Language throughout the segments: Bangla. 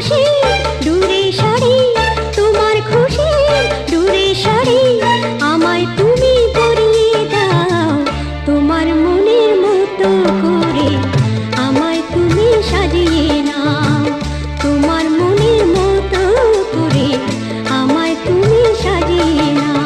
খুশি দূরে সারি, তোমার খুশি দূরে সারি, আমায় তুমি পরিয়ে দাও তোমার মনের মতো করে, আমায় তুমি সাজিয়ে নাও তোমার মনের মতো করে, আমায় তুমি সাজিয়ে নাও।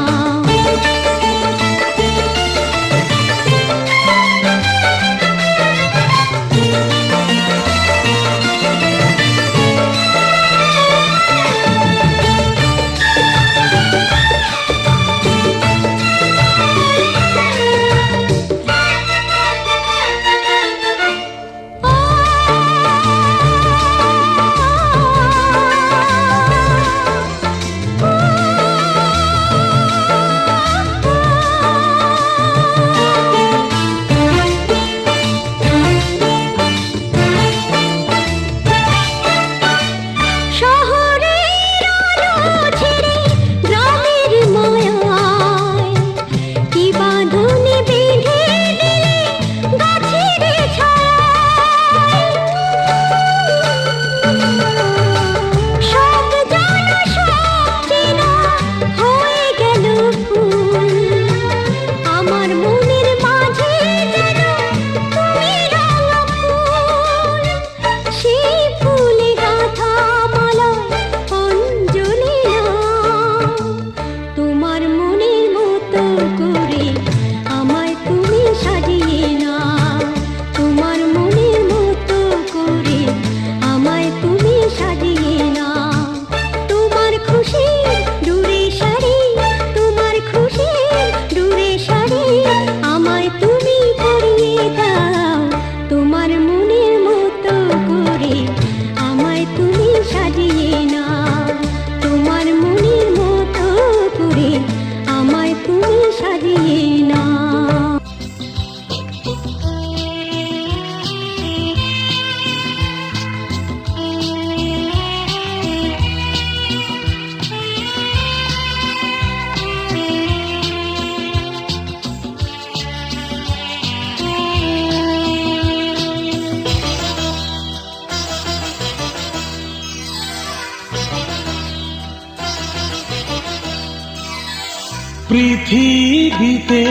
পৃথিবীতে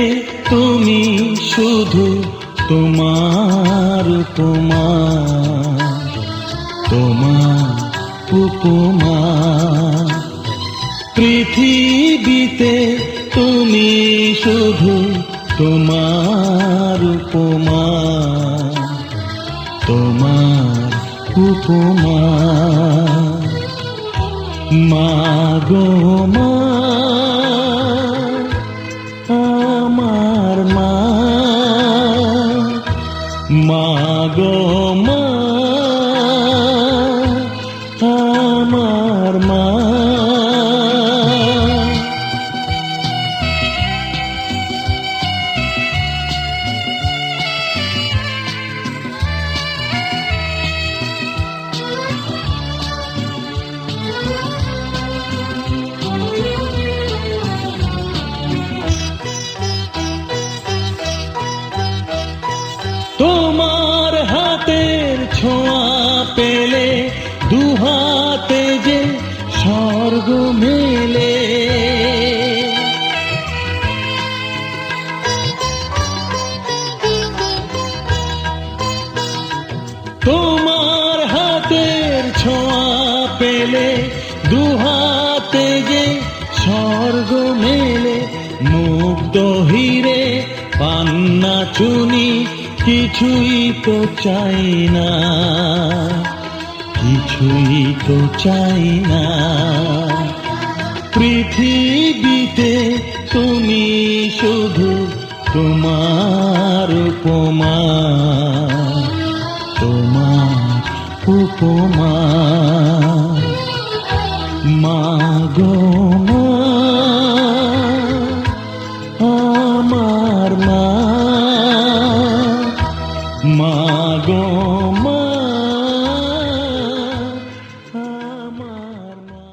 তুমি শুধু তোমার উপমা, তোমার উপমা। পৃথিবীতে তুমি শুধু তোমার উপমা, তোমার উপমা। মা গো মা, আমার মা, মা গো মা, আমার মা। তোমার হাতের ছোঁয়া পেলে দুহাতে যে স্বর্গ মেলে। তোমার হাতের ছোঁয়া পেলে দুহাতে যে স্বর্গ মেলে। মুগ্ধ হিরে পান্না চুনি কিছুই তো চাই না, কিছুই তো চাই না। পৃথিবীতে তুমি শুধু তোমার উপমা, তোমার উপমা। মা গো মা, আমার মা, মা গো মা, আমার মা।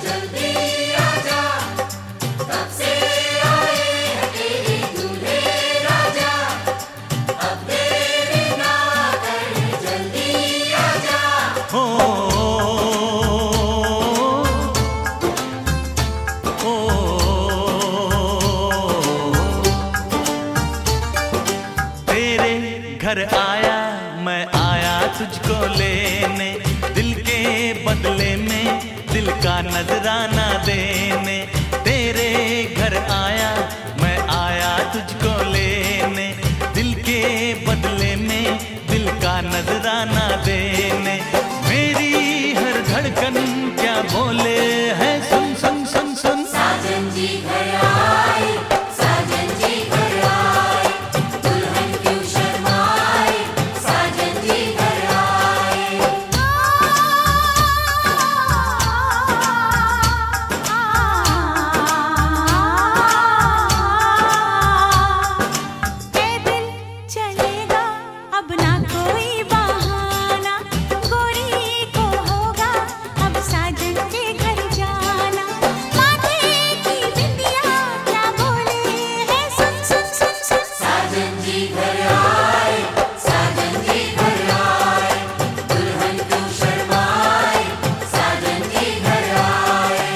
जल्दी घर आया, मैं आया तुझको लेने, दिल के बदले में दिल का नजराना देने। तेरे घर आया, मैं आया तुझको लेने, दिल के बदले में दिल का नजराना देने। मेरी हर धड़कन क्या बोले है, सुन सुन सुन सुन। साजन जी घर आए, साजन जी घर आए, दुल्हन क्यों शर्माए, साजन जी घर आए। ए दिल चलेगा अब ना कोई बहाना, गोरी को होगा अब साजन के घर जाना। माथे की बिंदिया क्या बोले है, सुन सुन सुन सुन। साजन जी घर आए, साजन जी घर आए, दुल्हन क्यों शर्माए, साजन जी घर आए।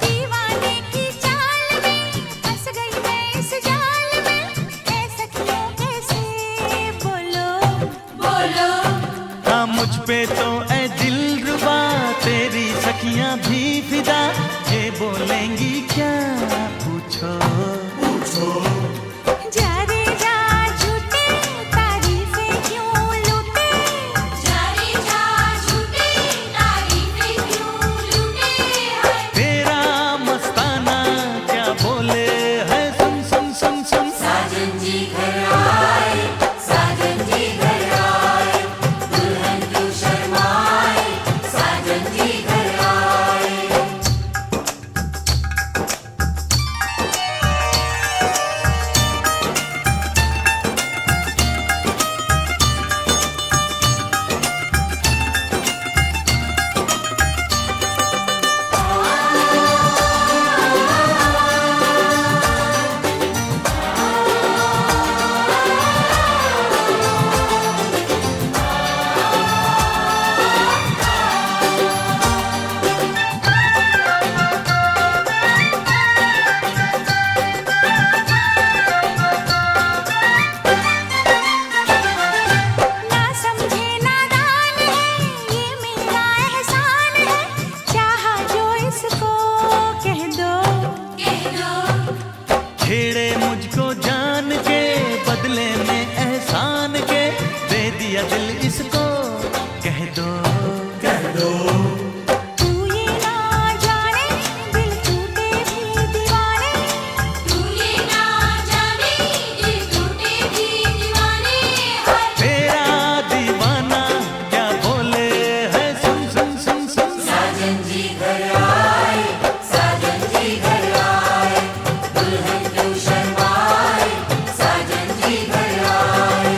दीवाने की चाल में फंस गई मैं इस जाल में, ऐ सखियों कैसे बोलो बोलो हाँ मुझ पे तो ऐ दिलरुबा, तेरी सखियां भी फिदा, ये बोलेंगी क्या पूछो। जा रे जा झूठे तारीफें क्यों लूटे, जा रे जा झूठे तारीफें क्यों लूटे हैं। तेरा मस्ताना क्या बोले है, सुन सुन सुन सुन। साजन जी घर आए, साजन जी घर आए, दुल्हन क्यों शर्माए, साजन जी घर आए। ना समझे नादान है ये मेरा एहसान है, चाहा जो इसको कह दो। कह दो छेड़े मुझको जान के, बदले में एहसान के, दे दिया दिल इसको, कह दो कह दो। तू ये ना जाने दिल टूटे भी दीवाने, तू ये ना जाने दिल टूटे भी दीवाने हैं। तेरा दीवाना क्या बोले है, सुन सुन सुन सुन। साजन जी घर आए, साजन जी घर आए, दुल्हन क्यों शर्माए, साजन जी घर आए।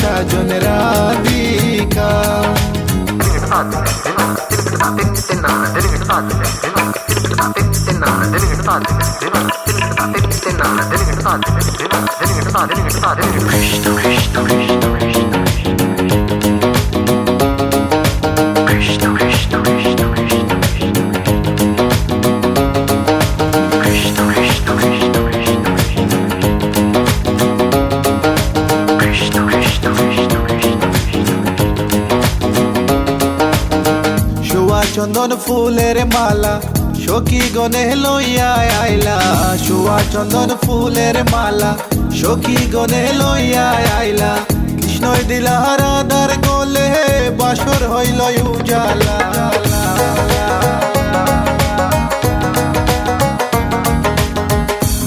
साजन राधिका चंदन फूलेर माला सखी गने लइया आइला शुआ चंदन फूलेर माला सखी गने लइया आइला कृष्णय दिला राधार गले बासर हइल उजाला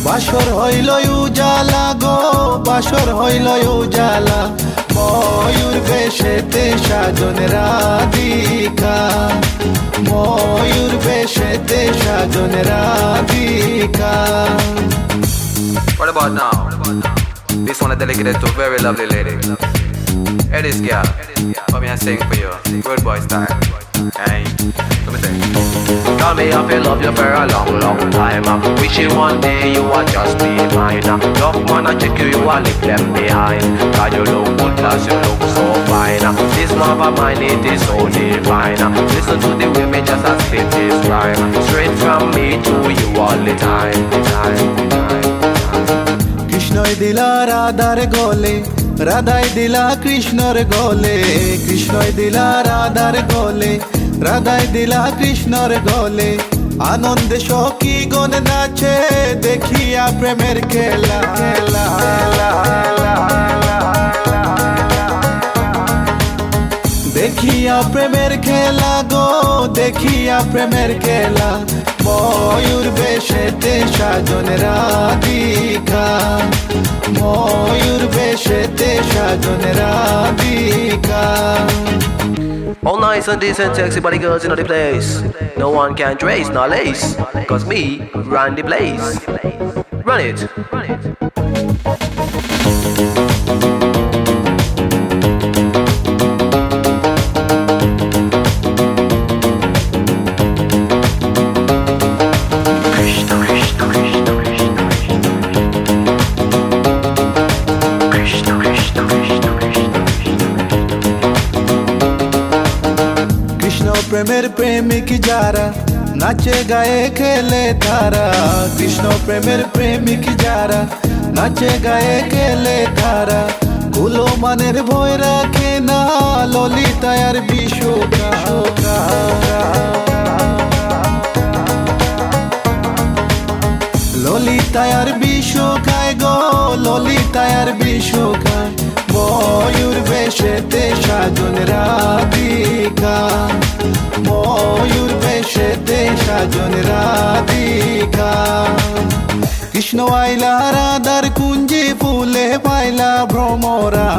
बासर हइल उजाला गो बासर हइल उजाला मयूर बेशेते साजन राधिका मयूर बेशेते साजन Radhika What about now? This one is dedicated to a very lovely lady. Hey this girl, come here and sing for you. Good boy style. Hey, let me sing. Tell me I feel love you for a long, long time. Wishing one day you will just be mine. Love man, I check you, you will leave them behind. God, you look good, plus you look so fine. This love of mine, it is so divine. Listen to the way me just a spit this rhyme. Straight from me to you all the time, the time, the time. Krishnaiah दिला राधार गले राधाय दिला कृष्णर गले कृष्णय दिला राधार गले राधाय दिला कृष्णर गले आनंदे सखी गण नाचे देखिया प्रेमेर खेला देखिया प्रेमेर खेला गो देखिया प्रेमेर खेला मयूर बेशेते साजन राधिका मयूर बेशेते साजन Radhika All nice and decent, sexy body girls in the place. No one can trace nor lace, cause me run the place. Run it. प्रेमेर प्रेमिक जारा नाचे गाए खेले तारा कृष्ण प्रेमेर प्रेमिक जारा नाचे गाए खेले तारा कुलो मानेर भय राखे ना ललितायार विशोका ललितायार विशोकाय गो ललितायार विशोकाय मयूर बेशेते साजन राधिका मयूर बेशेते साजन राधिका कृष्ण आइला राधार कुंजे फूले पाइला भ्रमरा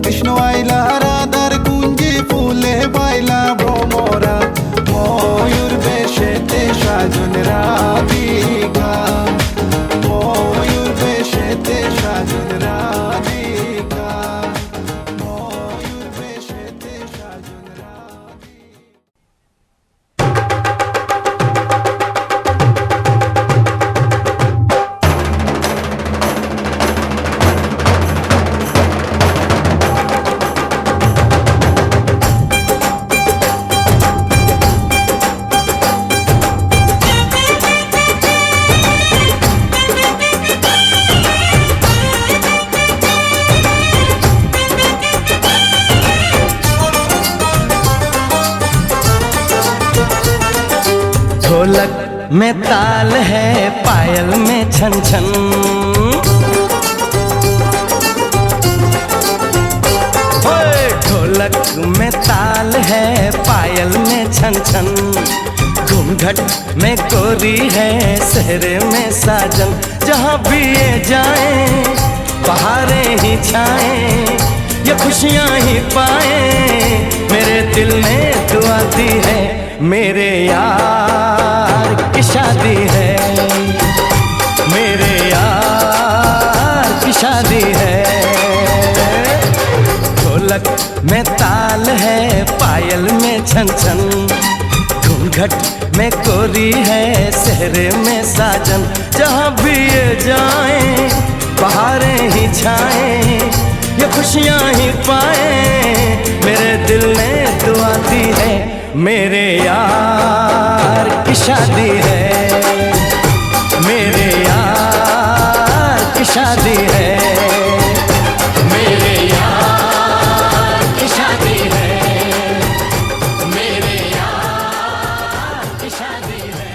कृष्ण आइला राधार कुंजे फूले पाइला भ्रमरा मयूर बेशेते साजन राधिका मयूर बेशेते साजन राधिका मयूर बेशेते साजन ढोलक में ताल है पायल में छन छन ढोलक में ताल है पायल में छन छन घूंघट में गोरी है सहरे में साजन जहाँ भी ये जाए बहारें ही छाए ये खुशियाँ ही पाए मेरे दिल ने दुआ दी है मेरे यार की शादी है मेरे यार की शादी है ढोलक में ताल है, पायल में छन छन, घूंघट में कोरी है, सहरे में साजन। जहाँ भी ये जाएं बहारें ही छाएं, ये खुशियाँ ही पाएं, मेरे दिल ने दुआ दी है, मेरे यार की शादी है, मेरे यार की शादी है, मेरे यार की शादी है, मेरे यार की शादी है।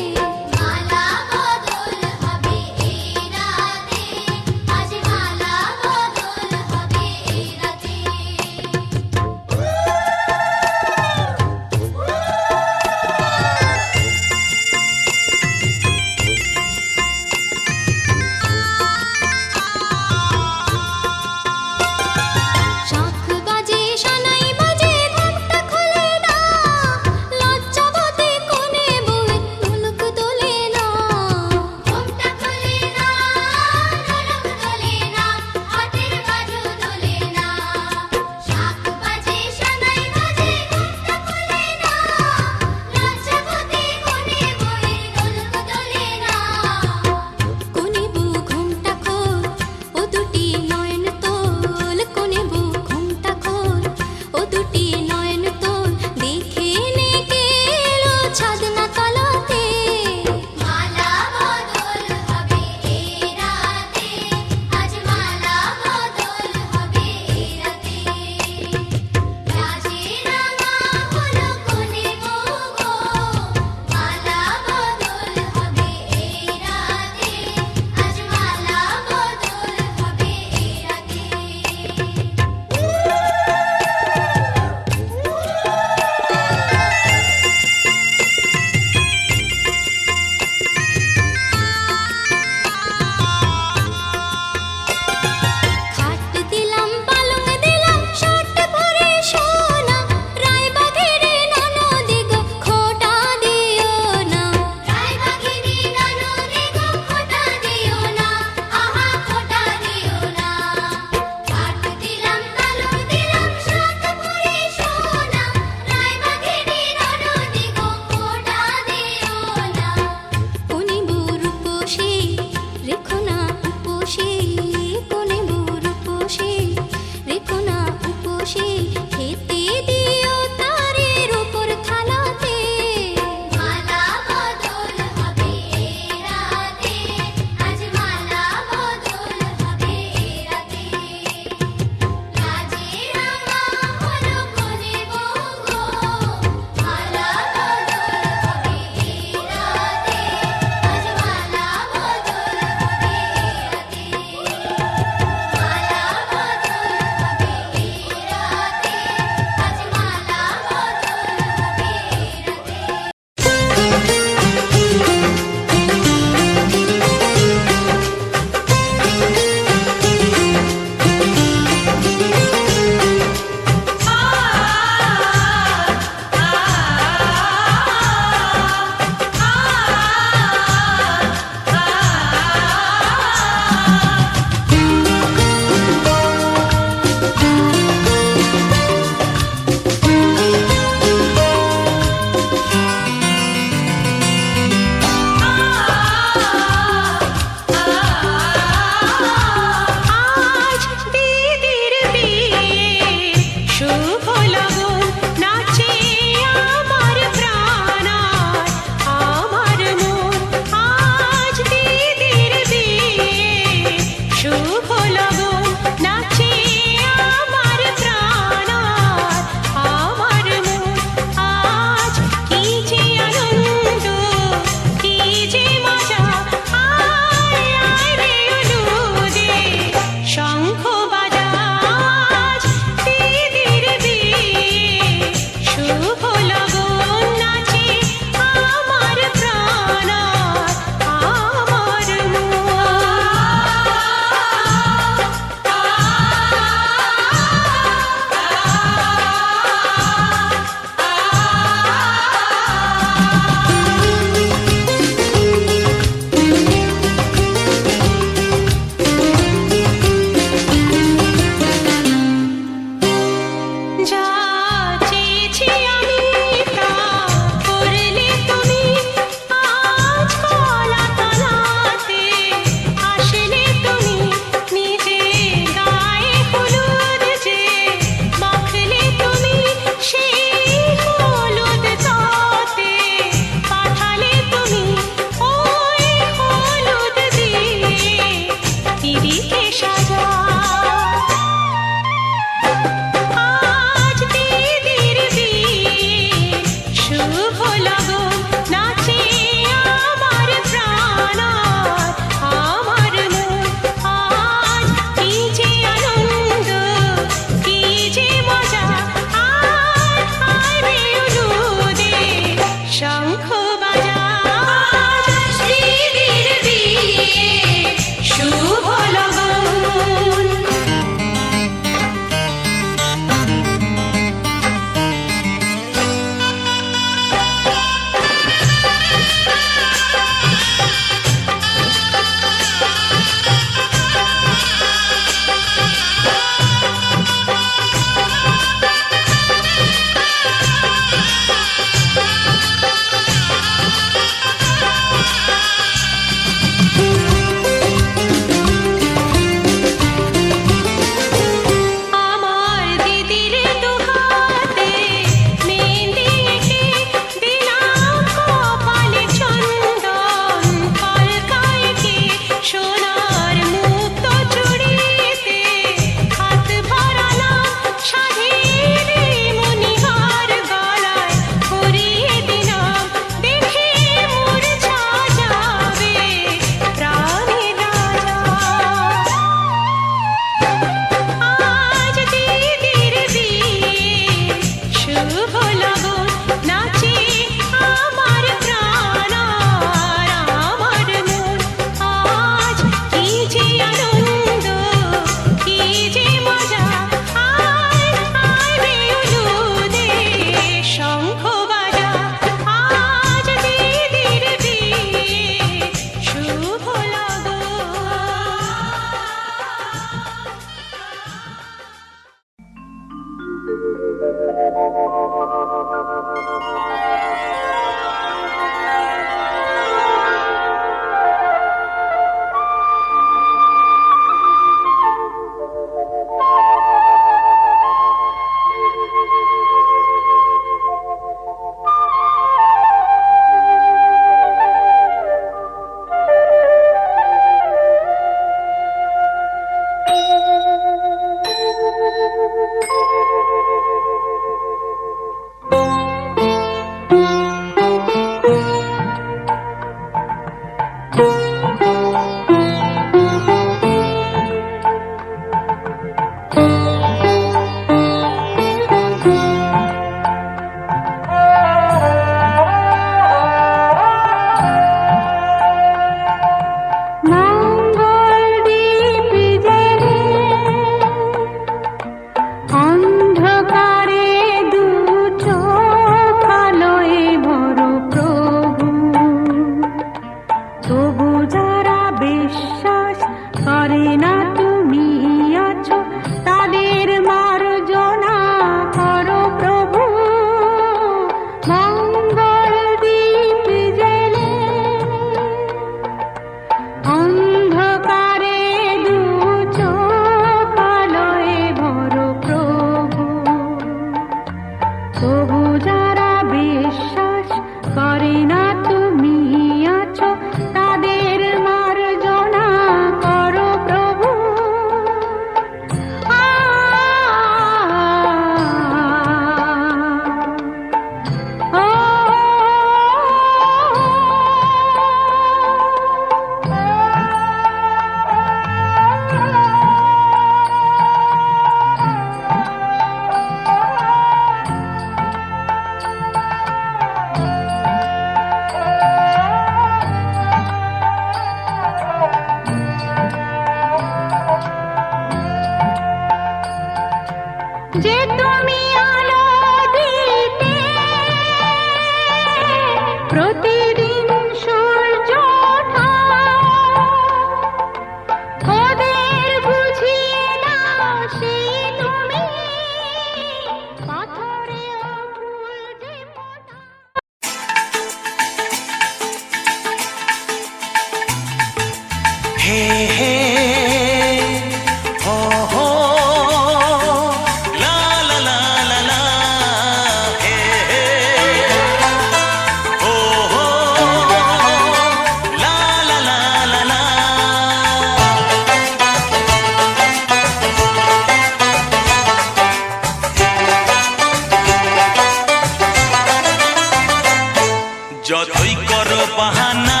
যতই করো বাহানা,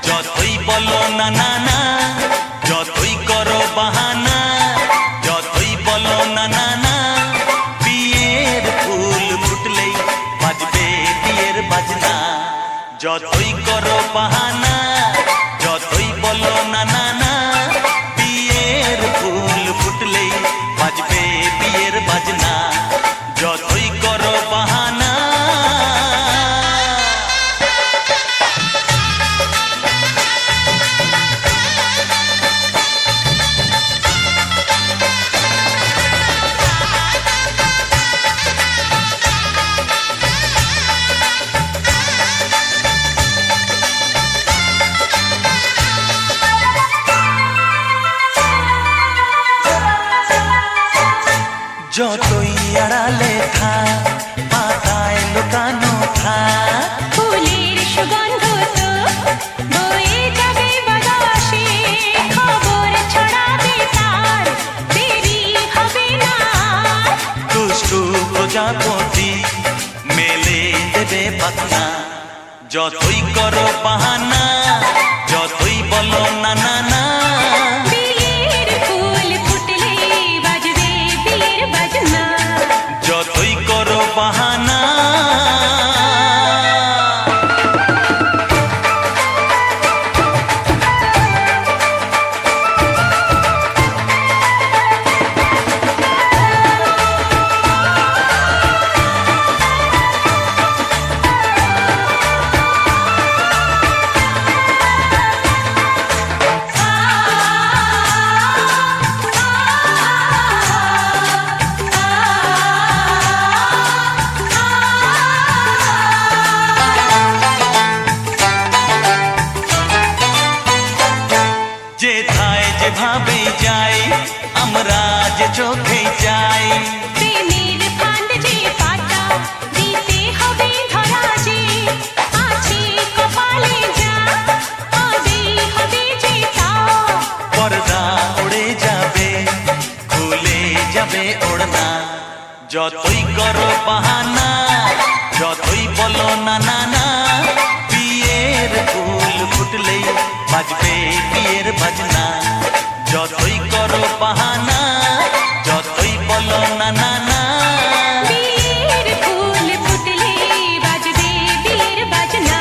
যতই বলো না না না, যতই করো বাহানা, যতই বলো না না না, বিয়ের ফুল ফুটলেই বাজবে বিয়ের বাজনা। যতই করো বাহানা, যতই বলো না না না, বিয়ের ফুল ফুটলেই বাজবে বিয়ের বাজনা। যতই করো বাহানা। যতই আড়ালে থাক, পাতায় লুকানো থাক, ফুলের সুগন্ধ তো বয়ে যাবে বাতাসে, খবর ছড়াবে তার, দেরি হবে না। দুষ্টু প্রজাপতি মেলে দেবে পাখনা। যতই করো বাহানা, যতই বলো না না না, বিয়ের ফুল ফুটলে বাজবে বিয়ের বাজনা। যতই করো বাহানা। যাবে ওড়না। যতই করো বাহানা, যতই বলো না না না, বিয়ের ফুল ফুটলেই বাজবে বিয়ের বাজনা। যতই করো বাহানা, যতই বলো না না না, বিয়ের ফুল ফুটলে বাজবে বিয়ের বাজনা।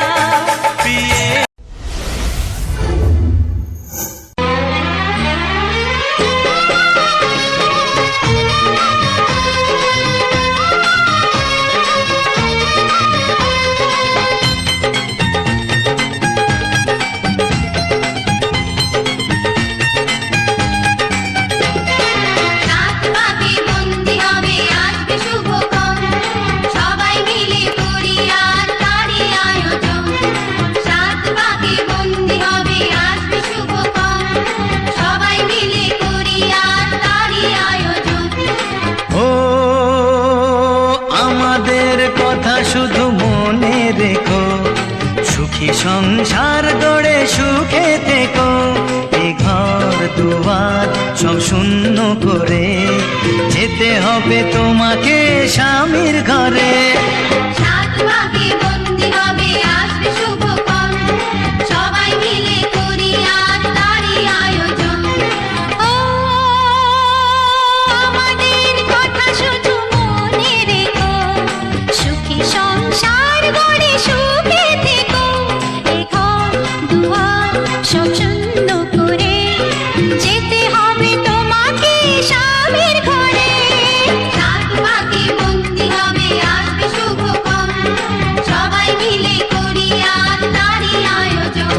বিয়ে রাত পাকে বন্দি হবে আজকে শুভক্ষণ, সবাই মিলে করি আর তারই আয়োজন। রাত পাকে বন্দি হবে আজকে শুভক্ষণ, সবাই মিলে করি আর তারই আয়োজন। ও আমাদের কথা শুধু মনে রেখো, সুখী সংসার গড়ে সুখে থেকো। এ ঘর দুয়ার সব শূন্য করে যেতে হবে তোমাকে স্বামীর ঘরে। রাত পাকে বন্দি হবে আজকে শুভক্ষণ, সবাই মিলে করি আর তারই আয়োজন। ও আমাদের কথা শুধু মনে রেখো, সুখী সংসার গড়ে সুখে থেকো। এ ঘর দুয়ার সব শূন্য করে যেতে হবে তোমাকে স্বামীর ঘরে। রাত পাকে বন্দি হবে আজকে শুভক্ষণ, সবাই মিলে করি আর তারই আয়োজন।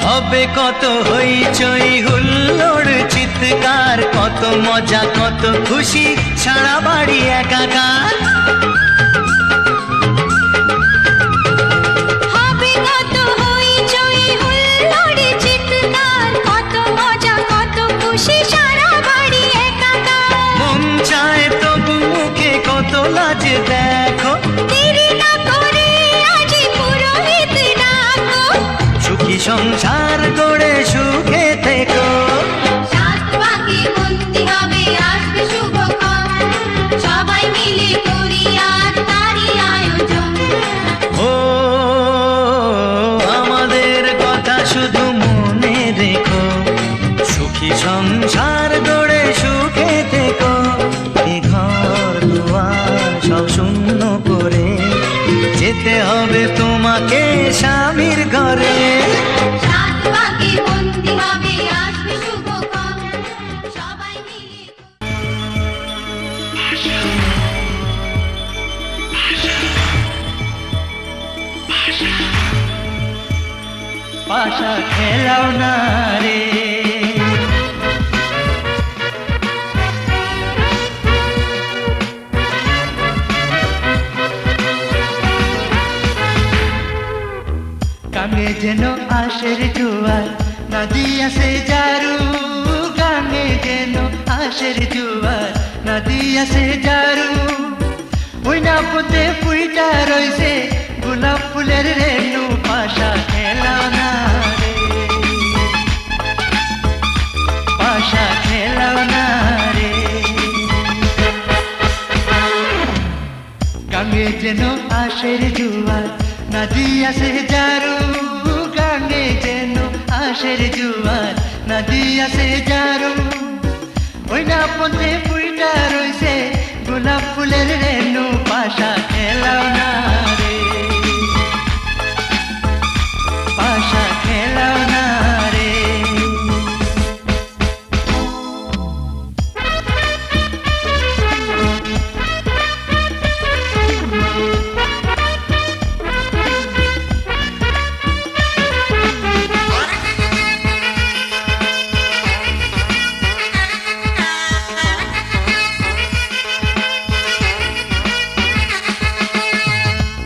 হবে কত হইচই হুল্লোড় চিৎকার, কত মজা কত খুশি সারা বাড়ি একাকার। হবে কত হইচই হুল্লোড় চিৎকার, কত মজা কত খুশি সারা বাড়ি একাকার। মন চায় তবু মুখে কত লাজ দেখো, দেরি না করে আজই পুরোহিত ডাকো। সুখী সংসার গড়ে সুখে থেকো। রাত পাকে বন্দি হবে আজকে শুভক্ষণ, সবাই মিলে করি আর তারই আয়োজন। ও আমাদের কথা শুধু মনে রেখো, সুখী সংসার গড়ে সুখে থেকো। এ ঘর দুয়ার সব শূন্য করে যেতে হবে তোমাকে স্বামীর ঘরে। রাত পাকে বন্দি হবে আজকে শুভক্ষণ, সবাই মিলে পাশা খেলাও না রে, গানে যেন আশের জোয়ার নদী আসে জারু, গানে যেন আশের জোয়ার নদী আসে জারু। ওই না পুঁতে ফুইটা রইছে গোলাপ ফুলের রেণু, পাশা খেলাও না রে, পাশা খেলাও না রে। গানে যেন আশের জোয়ার নদী আসে জারু, গানে যেন আশের জোয়ার নদী আসে জারু। ওই না পথে ফুইটা রইছে গোলাপ ফুলের রেণু, পাশা খেলাও না রে, পাশা খেলাও না রে।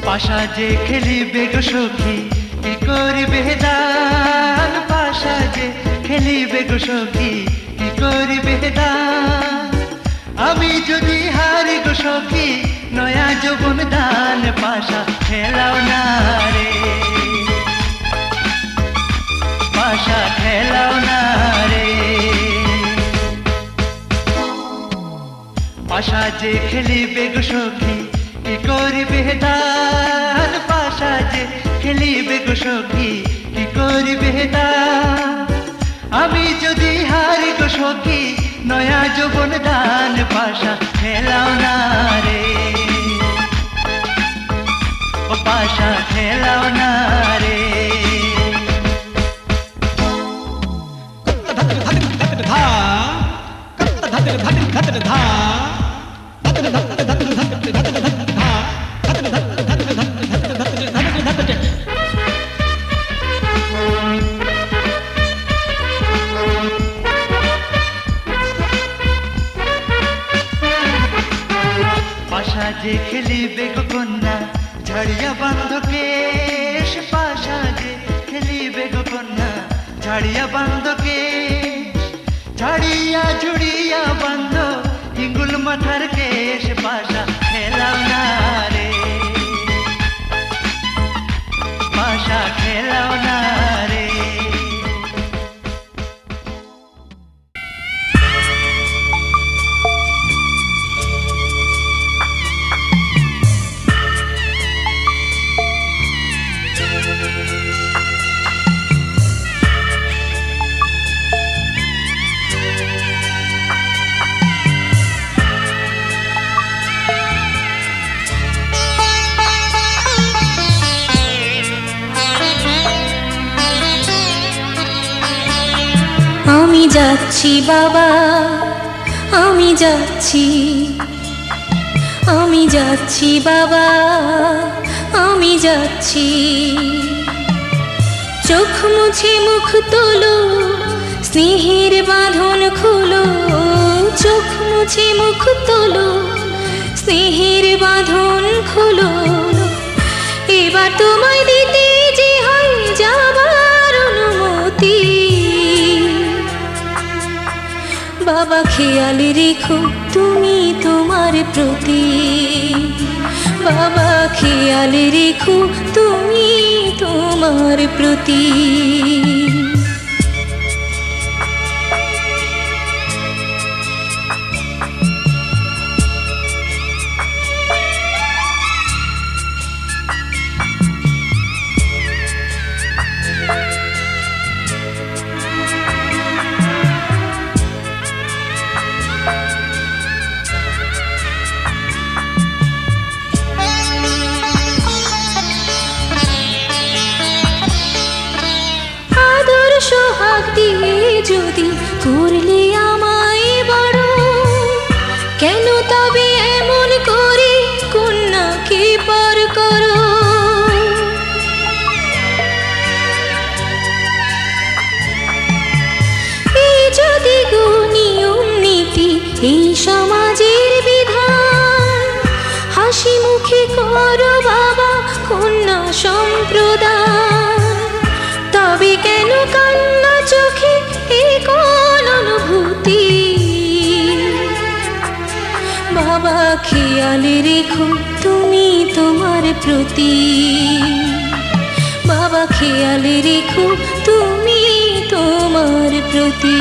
পাশা যে খেলিবে গো সখী কি করিবে দান, পাশা গো সখী কি করিবে দান আমি যদি হারি গো সখী নয়া যৌবন দান পাশা খেলাও না রে পাশা খেলাও না রে পাশা যে খেলিবে গো সখী কি করিবে দান পাশা যে খেলিবে গো সখী কি করিবে দান আমি যদি হারি গো সখী নয়া যৌবন দান পাশা খেলাও না রে ও পাশা খেলাও না রে পাশা যে খেলিবে গো কন্যা ঝাড়িয়া বান্ধ কেশ পাশা যে খেলিবে গো কন্যা ঝাড়িয়া বান্ধ কেশ ঝাড়িয়া ঝুড়িয়া বান্ধ হিঙ্গুল মাথার কেশ পাশা খেলাও না রে পাশা খেলাও না রে আমি যাচ্ছি বাবা আমি যাচ্ছি আমি যাচ্ছি বাবা আমি যাচ্ছি চোখ মুছে মুখ তোলো স্নেহের বাঁধন খুলো চোখ মুছে মুখ তোলো স্নেহের বাঁধন খুলো এবার তোমায় দিতে যে হয় যাবার অনুমতি বাবা খেয়াল রেখো তুমি তোমার প্রতি বাবা খেয়াল রেখো তুমি তোমার প্রতি সোহাগ দিয়ে যদি করলে আমায় বড় কেন তবে এমন করে কন্যাকে পর করো এই যদি গো নিয়ম নীতি এই সমাজের বিধান হাসি মুখে করো বাবা কন্যা সম্প্রদান তবে কেন কান্না চোখে এই কোন অনুভূতি বাবা খেয়াল রেখো তুমি তোমার প্রতি বাবা খেয়াল রেখো তুমি তোমার প্রতি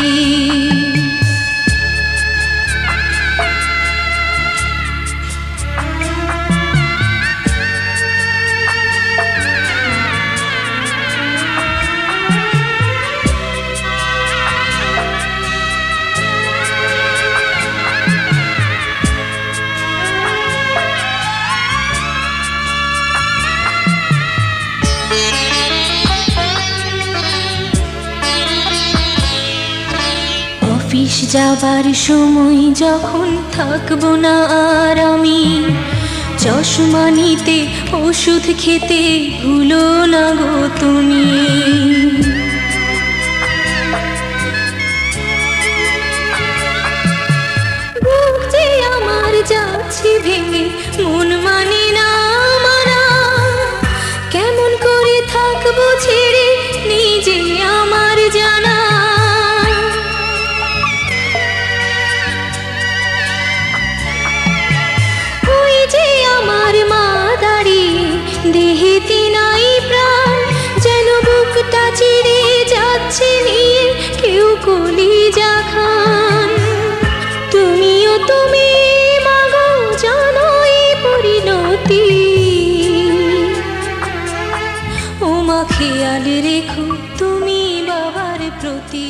অফিস যাবার সময় যখন থাকবো না আর আমি চশমা নিতে ওষুধ খেতে ভুলো না গো তুমি বুক যে আমার যাচ্ছে ভেঙে মন মানে না মানা কেমন করে থাকবো ছেড়ে নিজে আমার জানা কলিজা খান তুমিও তুমি মাগো জানোই পরিণতি ও মা খেয়াল রেখো তুমি বাবার প্রতি